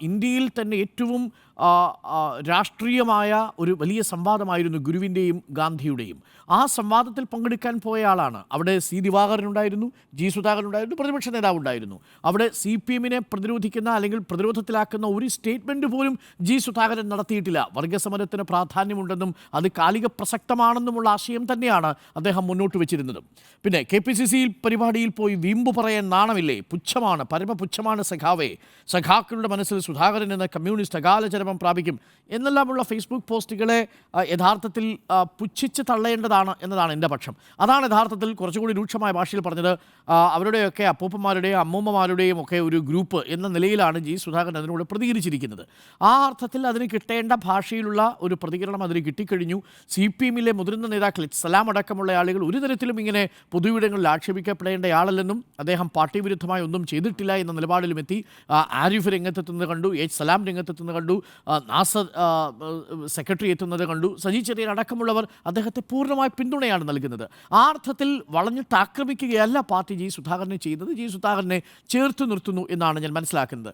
ഇന്ത്യയിൽ തന്നെ ഏറ്റവും രാഷ്ട്രീയമായ ഒരു വലിയ സംവാദമായിരുന്നു ഗുരുവിൻ്റെയും ഗാന്ധിയുടെയും. ആ സംവാദത്തിൽ പങ്കെടുക്കാൻ പോയ ആളാണ്. അവിടെ സി ദിവാകരനുണ്ടായിരുന്നു, ജി സുധാകരനുണ്ടായിരുന്നു, പ്രതിപക്ഷ നേതാവുണ്ടായിരുന്നു. അവിടെ CPM-നെ പ്രതിരോധിക്കുന്ന അല്ലെങ്കിൽ പ്രതിരോധത്തിലാക്കുന്ന ഒരു സ്റ്റേറ്റ്മെൻറ്റ് പോലും ജി സുധാകരൻ നടത്തിയിട്ടില്ല. വർഗസമരത്തിന് പ്രാധാന്യമുണ്ടെന്നും അത് കാലിക പ്രസക്തമാണെന്നുമുള്ള ആശയം തന്നെയാണ് അദ്ദേഹം മുന്നോട്ട് വെച്ചിരുന്നത്. പിന്നെ KPCC പരിപാടിയിൽ പോയി വീമ്പ് പറയാൻ നാണമില്ലേ? പുച്ഛമാണ്, പരമപുച്ഛമാണ് സഖാവേ. സഖാക്കളുടെ മനസ്സിൽ സുധാകരൻ എന്ന കമ്മ്യൂണിസ്റ്റ് അകാലചരമം പ്രാപിക്കും എന്നെല്ലാമുള്ള ഫേസ്ബുക്ക് പോസ്റ്റുകളെ യഥാർത്ഥത്തിൽ പുച്ഛിച്ച് തള്ളേണ്ടതാണ് എന്നതാണ് എൻ്റെ പക്ഷം. അതാണ് യഥാർത്ഥത്തിൽ കുറച്ചുകൂടി രൂക്ഷമായ ഭാഷയിൽ പറഞ്ഞത്. അവരുടെയൊക്കെ അപ്പൂപ്പന്മാരുടെയും അമ്മൂമ്മമാരുടെയും ഒക്കെ ഒരു ഗ്രൂപ്പ് എന്ന നിലയിലാണ് ജി സുധാകരൻ അതിനോട് പ്രതികരിച്ചിരിക്കുന്നത്. ആ അർത്ഥത്തിൽ അതിന് കിട്ടേണ്ട ഭാഷയിലുള്ള ഒരു പ്രതികരണം അതിന് കിട്ടിക്കഴിഞ്ഞു. CPM-ലെ മുതിർന്ന നേതാക്കൾ സലാം അടക്കമുള്ള ആളുകൾ ഒരു തരത്തിലും ഇങ്ങനെ പൊതുവിടങ്ങളിൽ ആക്ഷേപിക്കപ്പെടേണ്ടയാളല്ലെന്നും അദ്ദേഹം പാർട്ടി വിരുദ്ധമായി ഒന്നും ചെയ്തിട്ടില്ല എന്ന നിലപാടിലും എത്തി. ആരിഫ് രംഗത്തെത്തുന്നത് കണ്ടു, സലാം രംഗത്തെത്തുന്നത് കണ്ടു, നാസർ സെക്രട്ടറി എത്തുന്നത് കണ്ടു, സജി ചെറിയൻ അടക്കമുള്ളവർ അദ്ദേഹത്തെ പൂർണ്ണമായ പിന്തുണയാണ് നൽകുന്നത്. ആ അർത്ഥത്തിൽ വളഞ്ഞിട്ട് ആക്രമിക്കുകയല്ല പാർട്ടി ജി സുധാകരനെ ചെയ്യുന്നത്. ജി സുധാകരനെ ചേർത്ത് നിർത്തുന്നു എന്നാണ് ഞാൻ മനസ്സിലാക്കുന്നത്.